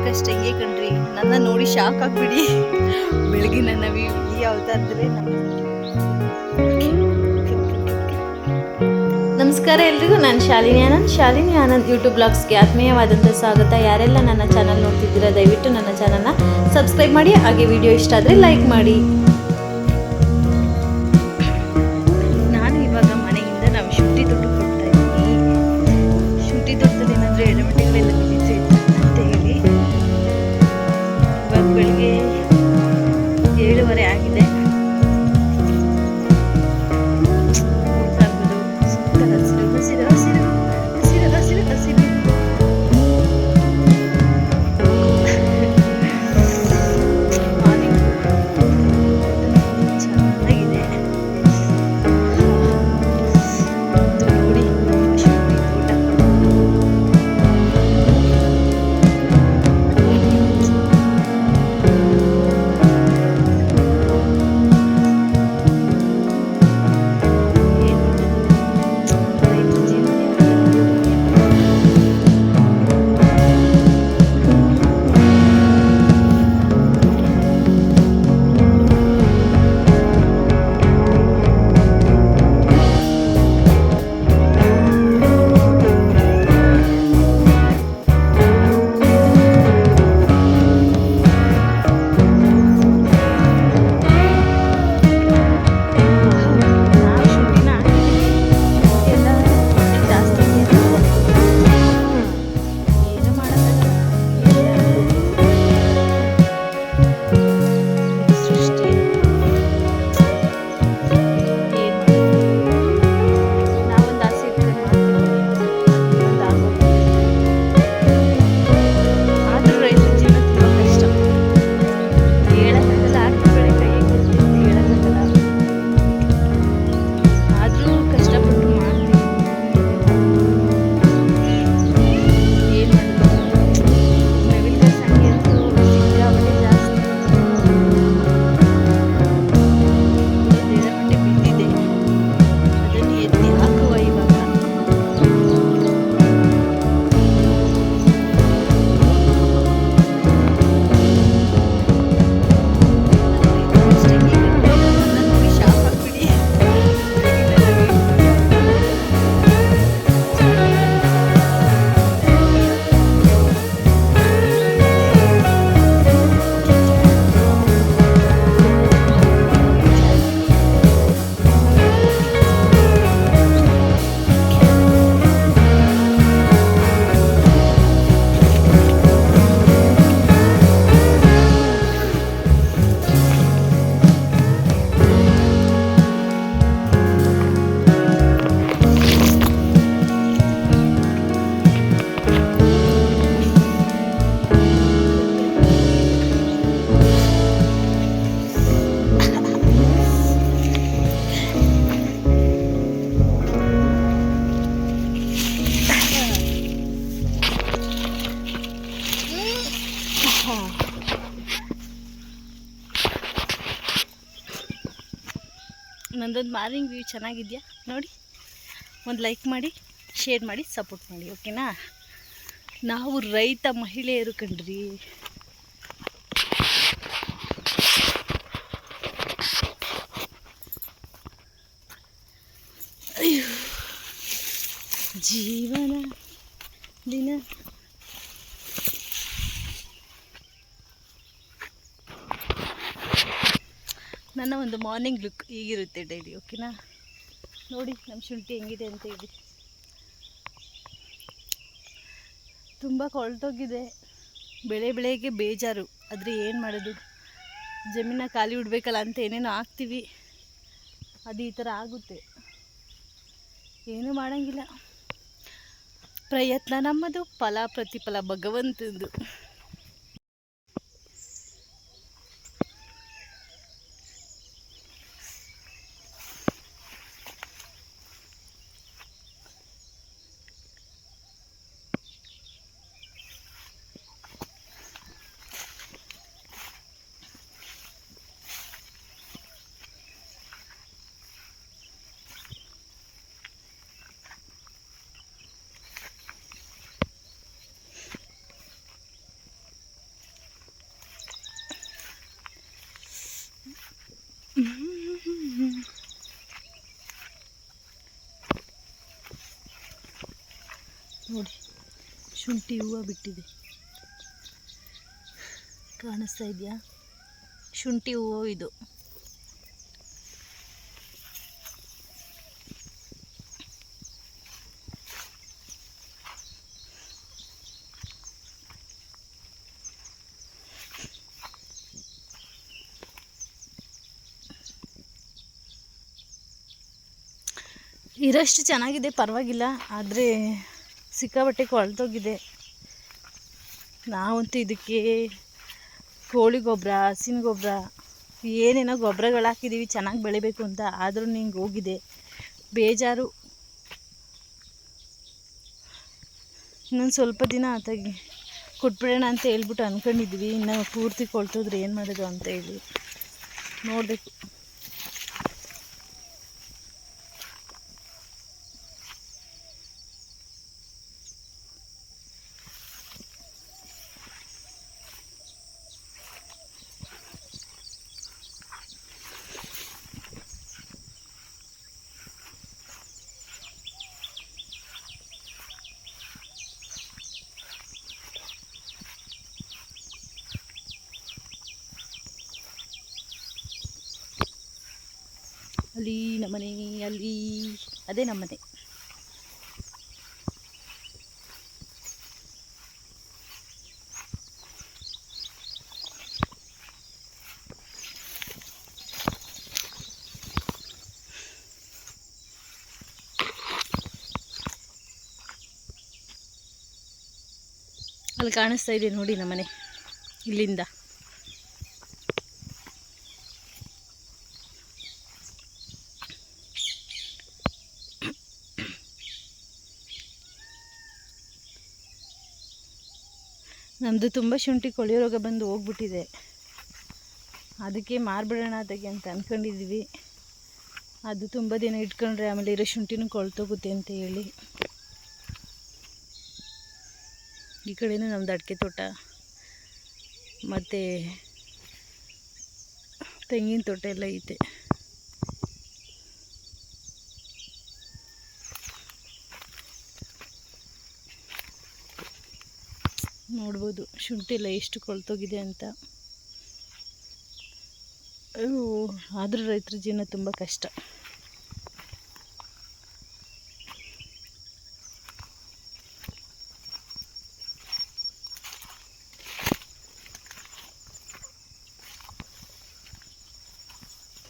ಕಷ್ಟ ಹೆಂಗೆ ಕಣ್ರಿ, ನನ್ನ ನೋಡಿ ಶಾಕ್ ಆಗ್ಬಿಡಿ. ಬೆಳಗ್ಗೆ ನನ್ನ ಈ ಅವತಾರದ್ರೆ ನಮಸ್ಕಾರ ಎಲ್ರಿಗೂ. ನಾನು ಶಾಲಿನಿ ಆನಂದ್ ಯೂಟ್ಯೂಬ್ ಬ್ಲಾಗ್ಸ್ಗೆ ಆತ್ಮೀಯವಾದಂಥ ಸ್ವಾಗತ. ಯಾರೆಲ್ಲ ನನ್ನ ಚಾನಲ್ ನೋಡ್ತಿದ್ದೀರಾ ದಯವಿಟ್ಟು ನನ್ನ ಚಾನಲ್ನ ಸಬ್ಸ್ಕ್ರೈಬ್ ಮಾಡಿ, ಹಾಗೆ ವಿಡಿಯೋ ಇಷ್ಟ ಆದರೆ ಲೈಕ್ ಮಾಡಿ. ನಾನು ಇವಾಗ ಮನೆಯಿಂದ ನಾವು ಶುಂಠಿ ತೊಟ್ಟಕ್ಕೆ ಹೋಗ್ತಾ ಇದ್ದೀನಿ. ಶುಂಠಿ ತೊಟ್ಟದಲ್ಲಿ ಏನಾದರೂ ಎಡವಟ್ಟಿಗಳೆಲ್ಲ ಬಿದ್ದಿದ್ರೆ ಅಂತ ಹೇಳಿ ಇವಾಗ ಬೆಳಿಗ್ಗೆ 7:15 ಆಗಿದೆ. ನಂದೊಂದು ಮಾರ್ನಿಂಗ್ ವ್ಯೂ ಚೆನ್ನಾಗಿದೆಯಾ ನೋಡಿ, ಒಂದು ಲೈಕ್ ಮಾಡಿ, ಶೇರ್ ಮಾಡಿ, ಸಪೋರ್ಟ್ ಮಾಡಿ, ಓಕೆನಾ? ನಾವು ರೈತ ಮಹಿಳೆಯರು ಕಣ್ರಿ. ಜೀವನ ದಿನ ನನ್ನ ಒಂದು ಮಾರ್ನಿಂಗ್ ಲುಕ್ ಹೀಗಿರುತ್ತೆ ಡೈಲಿ, ಓಕೆನಾ? ನೋಡಿ ನಮ್ಮ ಶುಂಠಿ ಹೆಂಗಿದೆ ಅಂತ ಹೇಳಿ. ತುಂಬ ಕೊಳ್ತೋಗಿದೆ, ಬೆಳೆಗೆ ಬೇಜಾರು. ಆದರೆ ಏನು ಮಾಡೋದು, ಜಮೀನ ಖಾಲಿ ಬಿಡಬೇಕಲ್ಲ ಅಂತ ಏನೇನೋ ಹಾಕ್ತೀವಿ, ಅದು ಈ ಥರ ಆಗುತ್ತೆ. ಏನೂ ಮಾಡೋಂಗಿಲ್ಲ, ಪ್ರಯತ್ನ ನಮ್ಮದು, ಫಲ ಪ್ರತಿಫಲ ಭಗವಂತಂದು. ನೋಡಿ ಶುಂಠಿ ಹೂವು ಬಿಟ್ಟಿದೆ, ಕಾಣಿಸ್ತಾ ಇದೆಯಾ? ಶುಂಠಿ ಹೂವು ಇದು. ಇರೋಷ್ಟು ಚೆನ್ನಾಗಿದೆ, ಪರವಾಗಿಲ್ಲ. ಆದರೆ ಸಿಕ್ಕಾಬಟ್ಟೆ ಕೊಳ್ತೋಗಿದೆ. ನಾವಂತೂ ಇದಕ್ಕೆ ಕೋಳಿ ಗೊಬ್ಬರ, ಹಸಿನ ಗೊಬ್ಬರ, ಏನೇನೋ ಗೊಬ್ಬರಗಳು ಹಾಕಿದ್ದೀವಿ ಚೆನ್ನಾಗಿ ಬೆಳಿಬೇಕು ಅಂತ. ಆದ್ರೂ ಹಿಂಗೆ ಹೋಗಿದೆ, ಬೇಜಾರು. ಇನ್ನೊಂದು ಸ್ವಲ್ಪ ದಿನ ಆತಾಗಿ ಕೊಟ್ಬಿಡೋಣ ಅಂತ ಹೇಳ್ಬಿಟ್ಟು ಅಂದ್ಕೊಂಡಿದ್ವಿ. ಇನ್ನು ಪೂರ್ತಿ ಕೊಳ್ತೋದ್ರೆ ಏನು ಮಾಡೋದು ಅಂತ ಹೇಳಿ ನೋಡಬೇಕು. ಅಲ್ಲಿ ನಮ್ಮನೆ, ಅಲ್ಲಿ ಅದೇ ನಮ್ಮನೆ. ಅಲ್ಲಿ ಕಾಣಿಸ್ತಾ ಇದೆ ನೋಡಿ ನಮ್ಮನೆ ಇಲ್ಲಿಂದ. ನಮ್ಮದು ತುಂಬ ಶುಂಠಿ ಕೊಳೆಯೋ ರೋಗ ಬಂದು ಹೋಗ್ಬಿಟ್ಟಿದೆ. ಅದಕ್ಕೆ ಮಾರ್ಬಿಡೋಣ ಅದಕ್ಕೆ ಅಂತ ಅಂದ್ಕೊಂಡಿದ್ವಿ. ಅದು ತುಂಬ ದಿನ ಇಟ್ಕೊಂಡ್ರೆ ಆಮೇಲೆ ಇರೋ ಶುಂಠಿನೂ ಕೊಳ್ತೋಗುತ್ತೆ ಅಂತ ಹೇಳಿ. ಈ ಕಡೆನೂ ನಮ್ಮದು ಅಡಿಕೆ ತೋಟ ಮತ್ತು ತೆಂಗಿನ ತೋಟ ಎಲ್ಲ ಐತೆ. ನೋಡ್ಬೋದು ಶುಂಠಿ ಎಲ್ಲ ಎಷ್ಟು ಕೊಳ್ತೋಗಿದೆ ಅಂತ. ಆದರೂ ರೈತರ ಜೀವನ ತುಂಬ ಕಷ್ಟ.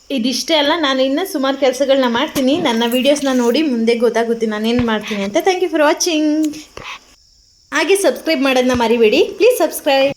ಇದಿಷ್ಟೇ ಅಲ್ಲ, ನಾನು ಇನ್ನೂ ಸುಮಾರು ಕೆಲಸಗಳನ್ನ ಮಾಡ್ತೀನಿ. ನನ್ನ ವೀಡಿಯೋಸ್ನ ನೋಡಿ ಮುಂದೆ ಗೊತ್ತಾಗುತ್ತೆ ನಾನೇನು ಮಾಡ್ತೀನಿ ಅಂತ. Thank you for watching. ಹಾಗೆ ಸಬ್ಸ್ಕ್ರೈಬ್ ಮಾಡೋದನ್ನ ಮರಿಬೇಡಿ, ಪ್ಲೀಸ್ ಸಬ್ಸ್ಕ್ರೈಬ್.